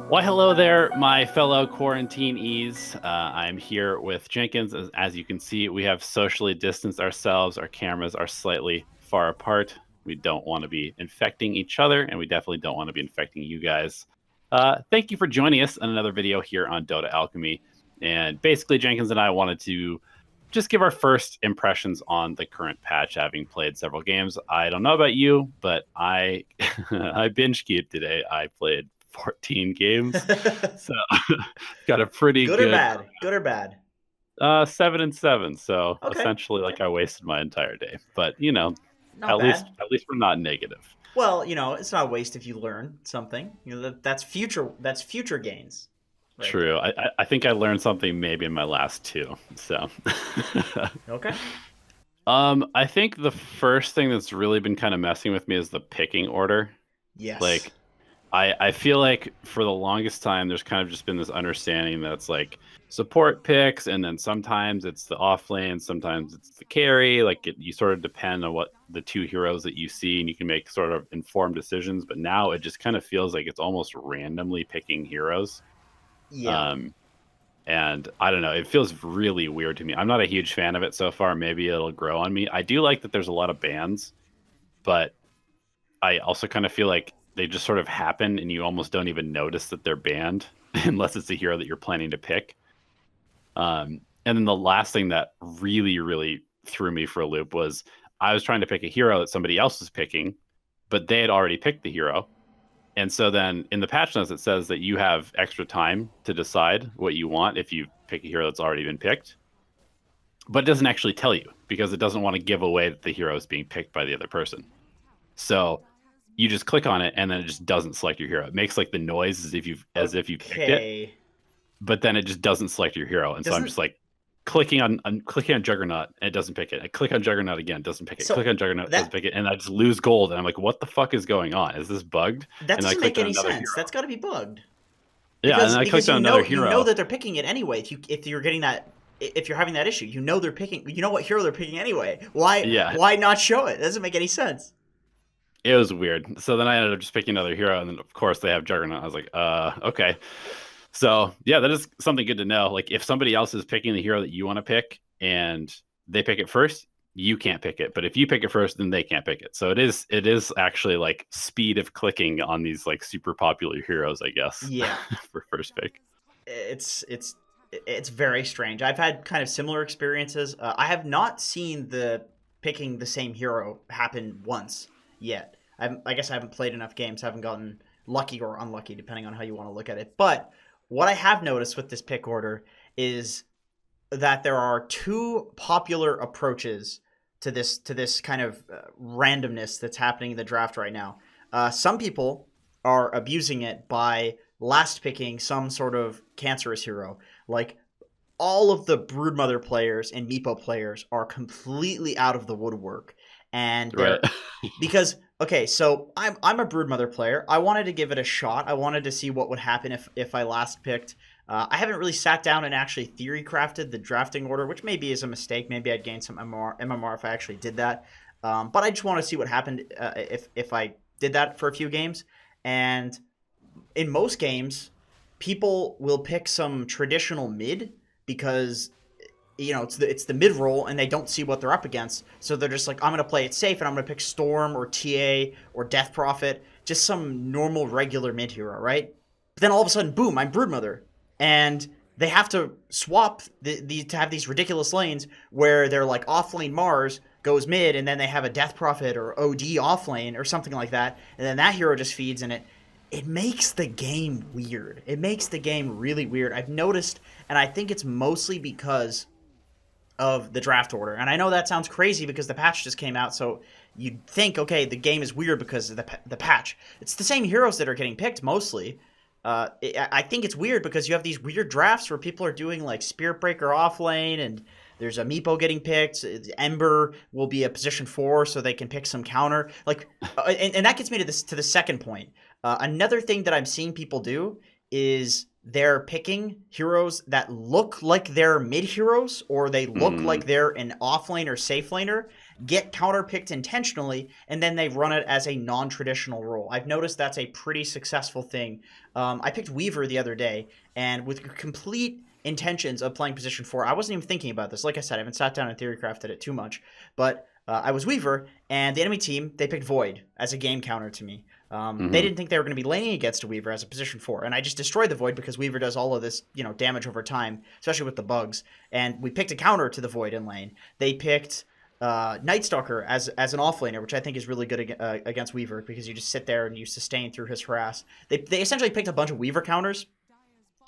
Why, hello there, my fellow quarantinees. I'm here with Jenkins. As you can see, we have socially distanced ourselves. Our cameras are slightly far apart. We don't want to be infecting each other, and we definitely don't want to be infecting you guys. Thank you for joining us on another video here on Dota Alchemy. And basically, Jenkins and I wanted to just give our first impressions on the current patch, having played several games. I don't know about you, but I I binge keep today. I played 14 games. So got a pretty Good or good bad? Good or bad? 7 and 7. So Okay. essentially like I wasted my entire day. But Not at least bad. we're not negative. Well, it's not a waste if you learn something. That's future gains, right True. there. I think I learned something maybe in my last two. So Okay. I think the first thing that's really been kind of messing with me is the picking order. Yes. Like I feel like for the longest time, there's kind of just been this understanding that it's like support picks, and then sometimes it's the off lane, sometimes it's the carry. You sort of depend on what the two heroes that you see, and you can make sort of informed decisions. But now it just kind of feels like it's almost randomly picking heroes. Yeah. Um, and I don't know, it feels really weird to me. I'm not a huge fan of it so far. Maybe it'll grow on me. I do like that there's a lot of bans, but I also kind of feel like they just sort of happen and you almost don't even notice that they're banned unless it's a hero that you're planning to pick. And then the last thing that really, really threw me for a loop was I was trying to pick a hero that somebody else was picking, but they had already picked the hero. And so then in the patch notes, it says that you have extra time to decide what you want if you pick a hero that's already been picked. But it doesn't actually tell you because it doesn't want to give away that the hero is being picked by the other person. So you just click on it and then it just doesn't select your hero. It makes like the noise as if you've picked it, Okay. but then it just doesn't select your hero. And so I'm Doesn't just like clicking on Juggernaut and it doesn't pick it. I click on Juggernaut again, doesn't pick it. Click so on Juggernaut, doesn't that pick it, and I just lose gold. And I'm like, what the fuck is going on? Is this bugged? that And I doesn't make clicked on any another sense. hero. That's got to be bugged. Yeah, and Because then I because clicked on you another know you know hero. that they're picking it anyway. If you're getting that, if you're having that issue, you know they're picking. You know what hero they're picking anyway. Why Yeah, why not show it? It doesn't make any sense. it was weird. So then I ended up just picking another hero, and then of course they have Juggernaut. I was like, okay. So yeah, that is something good to know. Like if somebody else is picking the hero that you want to pick and they pick it first, you can't pick it. But if you pick it first, then they can't pick it. So it is actually like speed of clicking on these like super popular heroes, I guess, Yeah. for first pick. It's very strange. I've had kind of similar experiences. I have not seen the picking the same hero happen once yet. I guess I haven't played enough games. I haven't gotten lucky or unlucky, depending on how you want to look at it. But what I have noticed with this pick order is that there are two popular approaches to this kind of randomness that's happening in the draft right now. Some people are abusing it by last picking some sort of cancerous hero. Like all of the Broodmother players and Meepo players are completely out of the woodwork, and Right. they're because okay, so I'm a Broodmother player. I wanted to give it a shot. I wanted to see what would happen if I last picked. I haven't really sat down and actually theory crafted the drafting order, which maybe is a mistake. Maybe I'd gain some MMR if I actually did that. But I just want to see what happened if I did that for a few games. And in most games, people will pick some traditional mid because it's the mid roll and they don't see what they're up against, so they're just like, I'm gonna play it safe and I'm gonna pick Storm or TA or Death Prophet, just some normal regular mid hero, right? But then all of a sudden, boom, I'm Broodmother, and they have to swap to have these ridiculous lanes where they're like offlane Mars goes mid, and then they have a Death Prophet or OD offlane or something like that, and then that hero just feeds, and it makes the game weird. It makes the game really weird. I've noticed, and I think it's mostly because of the draft order. And I know that sounds crazy because the patch just came out, so you'd think, okay, the game is weird because of the patch. It's the same heroes that are getting picked mostly. I think it's weird because you have these weird drafts where people are doing like Spirit Breaker off lane, and there's a Meepo getting picked. Ember will be a position 4, so they can pick some counter. And that gets me to the second point. Another thing that I'm seeing people do is they're picking heroes that look like they're mid heroes, or they look Mm, like they're an off lane or safe laner, get counter picked intentionally, and then they run it as a non traditional role. I've noticed that's a pretty successful thing. I picked Weaver the other day, and with complete intentions of playing position 4, I wasn't even thinking about this. Like I said, I haven't sat down and theory crafted it too much, but I was Weaver, and the enemy team, they picked Void as a game counter to me. They hmm didn't think they were going to be laning against a Weaver as a position 4, and I just destroyed the Void because Weaver does all of this, damage over time, especially with the bugs. And we picked a counter to the Void in lane. They picked Night Stalker as an offlaner, which I think is really good against Weaver because you just sit there and you sustain through his harass. They essentially picked a bunch of Weaver counters,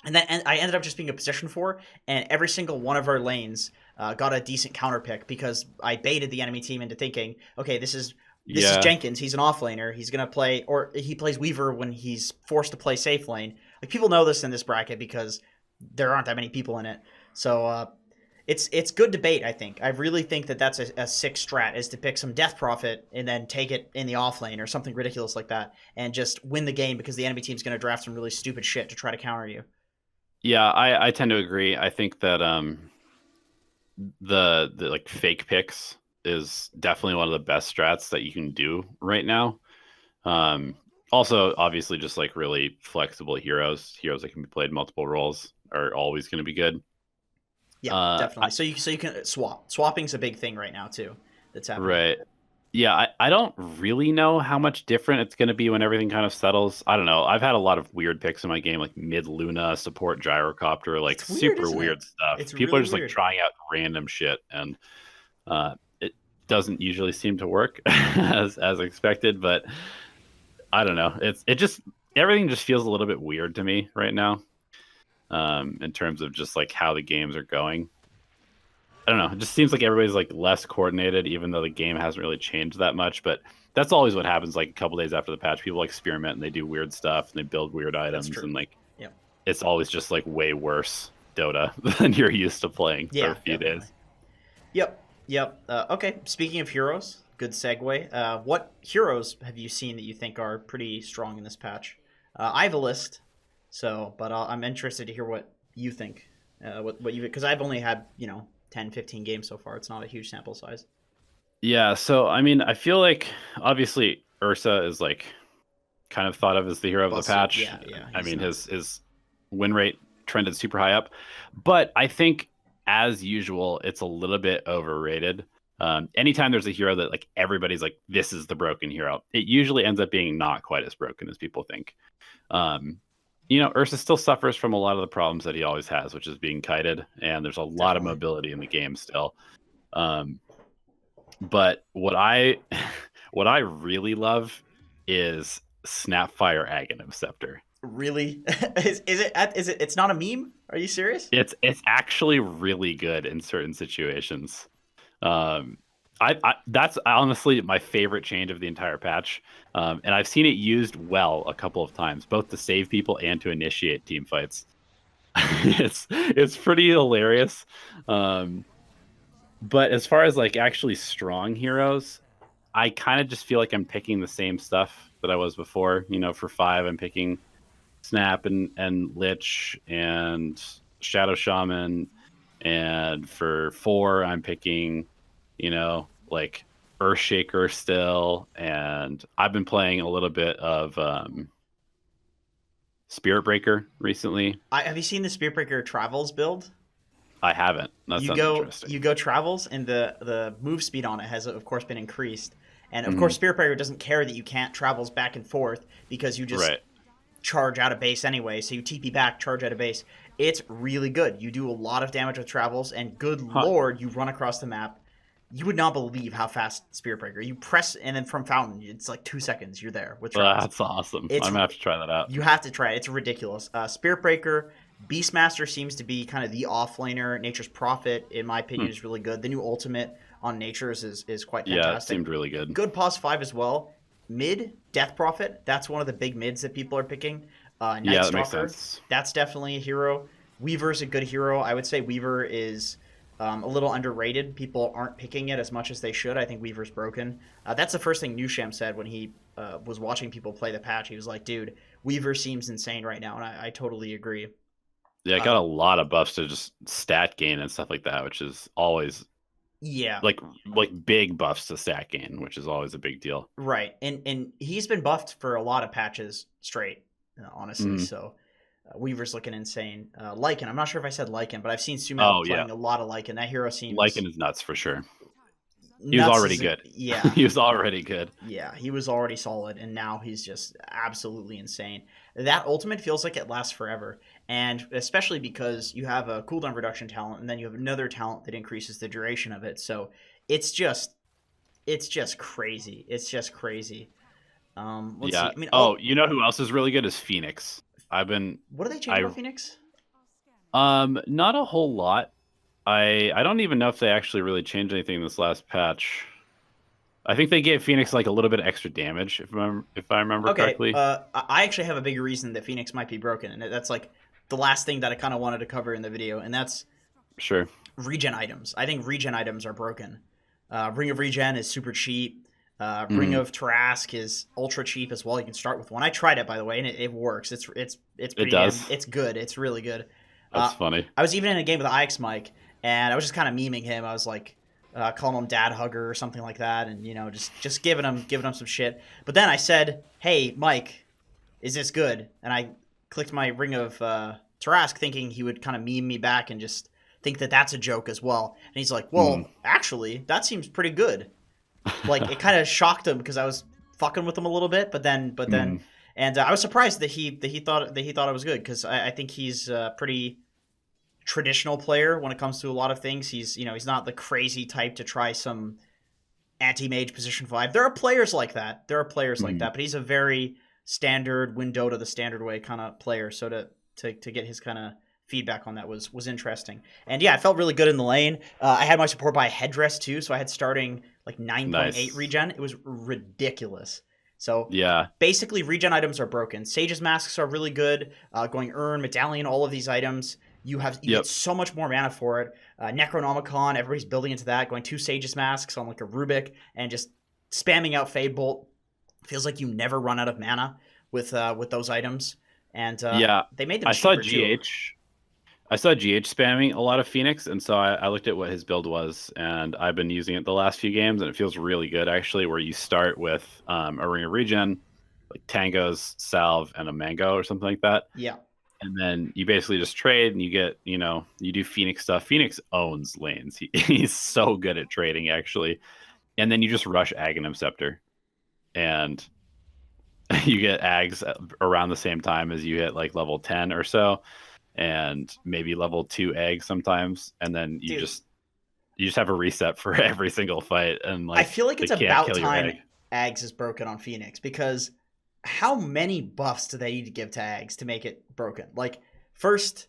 and then I ended up just being a position 4, and every single one of our lanes got a decent counter pick because I baited the enemy team into thinking, okay, this is Yeah. Jenkins. He's an offlaner. He's gonna play, or he plays Weaver when he's forced to play safe lane. Like, people know this in this bracket because there aren't that many people in it. So it's good debate. I think. I really think that that's a sick strat, is to pick some Death Prophet and then take it in the off lane or something ridiculous like that, and just win the game because the enemy team's gonna draft some really stupid shit to try to counter you. Yeah, I tend to agree. I think that the like fake picks is definitely one of the best strats that you can do right now. Um, Also, obviously, just like really flexible heroes that can be played multiple roles are always going to be good. Yeah, I, definitely. So you can swap. Swapping's a big thing right now too. That's happening. right. Yeah, I don't really know how much different it's going to be when everything kind of settles. I don't know. I've had a lot of weird picks in my game, like mid Luna, support gyrocopter, like It's weird, super isn't it? weird stuff. It's People are really just like weird. trying out random shit, and it doesn't usually seem to work as expected. But I don't know. It just everything just feels a little bit weird to me right now, in terms of just like how the games are going. I don't know. It just seems like everybody's like less coordinated, even though the game hasn't really changed that much. But that's always what happens. Like a couple days after the patch, people experiment and they do weird stuff and they build weird That's items, true. and like Yep. it's always just like way worse Dota than you're used to playing for Yeah, a few definitely. days. Yep. Yep. Okay. Speaking of heroes, good segue. What heroes have you seen that you think are pretty strong in this patch? I have a list, but I'm interested to hear what you think. What you, because I've only had 10, 15 games so far. It's not a huge sample size. Yeah. So I mean, I feel like obviously Ursa is like kind of thought of as the hero of the Busted. patch. Yeah. Yeah. I He's mean, nuts. his win rate trended super high up, but I think as usual, it's a little bit overrated. Anytime there's a hero that like everybody's like, this is the broken hero, it usually ends up being not quite as broken as people think. Um, Ursa still suffers from a lot of the problems that he always has, which is being kited, and there's a lot of Definitely. mobility in the game still. Um, but what I really love is Snapfire Aghanim Scepter. Really? Is it? It's not a meme? Are you serious? It's actually really good in certain situations. Um, I that's honestly my favorite change of the entire patch, and I've seen it used well a couple of times, both to save people and to initiate team fights. It's pretty hilarious. Um, but as far as like actually strong heroes, I kind of just feel like I'm picking the same stuff that I was before. For 5, I'm picking Snap and Lich and Shadow Shaman, and for 4, I'm picking, like Earthshaker still, and I've been playing a little bit of Spirit Breaker recently. Have you seen the Spearbreaker Travels build? I haven't. That You sounds go interesting. you go Travels, and the move speed on it has of course been increased. And of Hmm course Spearbreaker doesn't care that you can't Travels back and forth because you just Right. charge out of base anyway. So you TP back, charge out of base. It's really good. You do a lot of damage with Travels, and good Huh. lord, you run across the map. You would not believe how fast Spearbreaker. You press, and then from Fountain, it's like 2 seconds. You're there with Well, Travels. that's awesome. It's I'm gonna have to try that out. You have to try it. It's ridiculous. Spirit Breaker, Beastmaster seems to be kind of the offlaner. Nature's Prophet, in my opinion, Hmm. is really good. The new ultimate on Nature's is quite Yeah, it fantastic. seemed really good. Good pos 5 as well. Mid, Death Prophet. That's one of the big mids that people are picking. Night Yeah, that makes Stalker. sense. That's definitely a hero. Weaver's a good hero. I would say Weaver is a little underrated. People aren't picking it as much as they should. I think Weaver's broken. That's the first thing Newsham said when he was watching people play the patch. He was like, dude, Weaver seems insane right now, and I totally agree. Yeah, I got a lot of buffs to just stat gain and stuff like that, which is always Yeah, like big buffs to stat gain, which is always a big deal. right. And he's been buffed for a lot of patches straight, honestly. Mhm. So Weaver's looking insane. Lycan, I'm not sure if I said Lycan, but I've seen Sumo Oh yeah, playing a lot of Lycan. That hero seems Lycan is nuts for sure. He was nuts. already Is good. yeah, He was already good. yeah. He was already solid, and now he's just absolutely insane. That ultimate feels like it lasts forever, and especially because you have a cooldown reduction talent, and then you have another talent that increases the duration of it. So it's just it's just crazy. It's just crazy. Let's Yeah. see. I mean, Oh, you know who else is really good is Phoenix. what do they change I about Phoenix? not a whole lot. I don't even know if they actually really changed anything in this last patch. I think they gave Phoenix like a little bit of extra damage if I remember Okay, correctly. I actually have a bigger reason that Phoenix might be broken, and that's like the last thing that I kind of wanted to cover in the video, and that's Sure. regen items. I think regen items are broken. Ring of Regen is super cheap. Ring Mhm. of Tarask is ultra cheap as well. You can start with one. I tried it by the way, and it works. It's It pretty damn. does. It's good. It's really good. That's funny. I was even in a game with IX Mike, and I was just kind of memeing him. I was like, calling him Dad Hugger or something like that, and just giving him some shit. But then I said, "Hey, Mike, is this good?" And I clicked my Ring of Tarask, thinking he would kind of meme me back and just think that that's a joke as well. And he's like, Mm. "Well, actually, that seems pretty good." Like it kind of shocked him because I was fucking with him a little bit, but then, Mm. and I was surprised that he thought it was good because I think he's pretty traditional player when it comes to a lot of things. He's not the crazy type to try some anti-mage position 5. There are players like that. Mm. But he's a very standard win Dota the standard way kind of player. So to get his kind of feedback on that was interesting. And yeah, I felt really good in the lane. I had my support by headdress too, so I had starting like 9.8 Nice. regen. It was ridiculous. So Yeah. basically, regen items are broken. Sage's masks are really good. Going Urn, Medallion, all of these items. You get Yep. so much more mana for it. Necronomicon, everybody's building into that. Going 2 Sage's masks on like a Rubik and just spamming out Fade Bolt. Feels like you never run out of mana with those items. And Yeah. they made them I saw cheaper too. GH. I saw GH spamming a lot of Phoenix, and so I looked at what his build was, and I've been using it the last few games, and it feels really good actually. Where you start with a Ring of Regen, like Tangos, Salve, and a Mango or something like that, Yeah. and then you basically just trade, and you get you do Phoenix stuff. Phoenix owns lanes. He's so good at trading actually, and then you just rush Aghanim Scepter, and you get Ags around the same time as you hit like level 10 or so, and maybe level 2 egg sometimes, and then Dude, you just have a reset for every single fight, and I like feel like they it's can't about kill your time egg. Ags is broken on Phoenix because how many buffs do they need to give to Ags to make it broken? Like, first,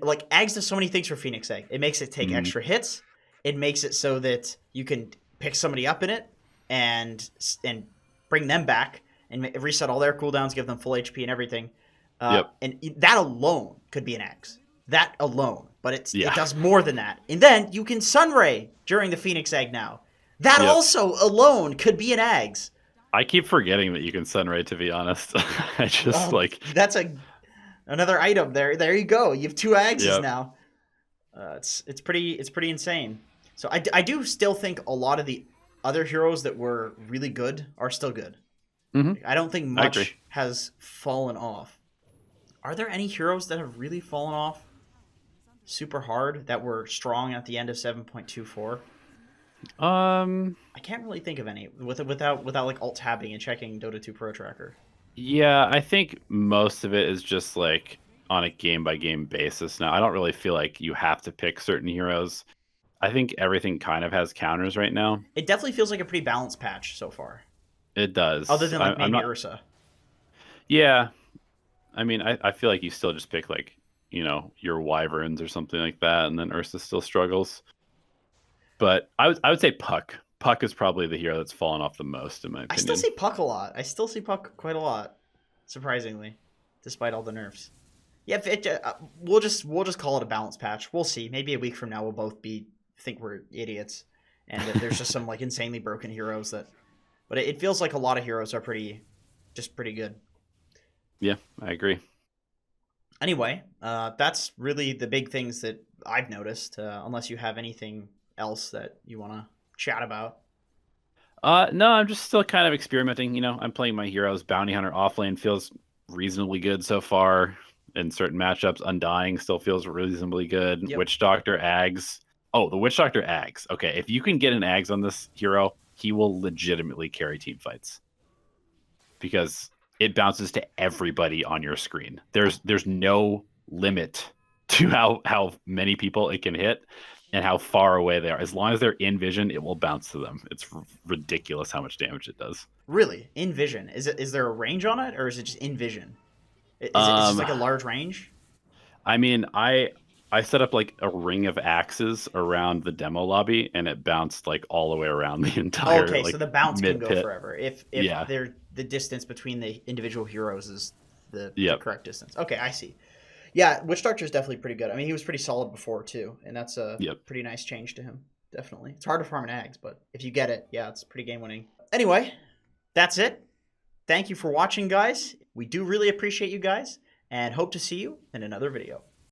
like Ags does so many things for Phoenix Egg. It makes it take Mm, extra hits. It makes it so that you can pick somebody up in it and bring them back and reset all their cooldowns, give them full HP and everything. yep. And that alone could be an Ags. That alone, but it Yeah. does more than that. And then you can Sunray during the Phoenix Egg now. That Yep. also alone could be an Ags. I keep forgetting that you can sunray, to be honest. I just Well, like that's another item there. There you go. You have 2 Agses yep. now. It's pretty insane. So I do still think a lot of the other heroes that were really good are still good. Hmm. I don't think I agree. much has fallen off. Are there any heroes that have really fallen off super hard that were strong at the end of 7.24? Um I can't really think of any without like alt tabbing and checking Dota 2 Pro Tracker. yeah, I think most of it is just like on a game by game basis now. I don't really feel like you have to pick certain heroes. I think everything kind of has counters right now. It definitely feels like a pretty balanced patch so far, It other does. than like I'm maybe not. Ursa. Yeah, I mean, I feel like you still just pick like your wyverns or something like that, and then Ursa still struggles. But I would say Puck. Puck is probably the hero that's fallen off the most, in my I still opinion. see Puck a lot. I still see Puck quite a lot, surprisingly, despite all the nerfs. Yeah, we'll just call it a balanced patch. We'll see. Maybe a week from now we'll both think we're idiots, and that there's just some like insanely broken heroes that. But it feels like a lot of heroes are pretty good. Yeah, I agree. Anyway, that's really the big things that I've noticed. Unless you have anything else that you want to chat about. No, I'm just still kind of experimenting. I'm playing my heroes. Bounty Hunter offlane feels reasonably good so far in certain matchups. Undying still feels reasonably good. Yep. Witch Doctor Ags. Oh, the Witch Doctor Ags. Okay, if you can get an Ags on this hero, he will legitimately carry team fights because it bounces to everybody on your screen. There's no limit to how many people it can hit and how far away they are. As long as they're in vision, it will bounce to them. It's ridiculous how much damage it does. Really, in vision. Is there a range on it, or is it just in vision? Is just Um, like a large range? I mean, I set up like a ring of axes around the demo lobby, and it bounced like all the way around the entire Okay, so like the bounce can mid go pit. forever if Yeah. they're the distance between the individual heroes is the Yep. correct distance. Okay, I see. Yeah, Witch Doctor is definitely pretty good. I mean, he was pretty solid before too, and that's a Yep. pretty nice change to him. Definitely, it's hard to farm an Ags, but if you get it, yeah, it's pretty game winning. Anyway, that's it. Thank you for watching, guys. We do really appreciate you guys, and hope to see you in another video.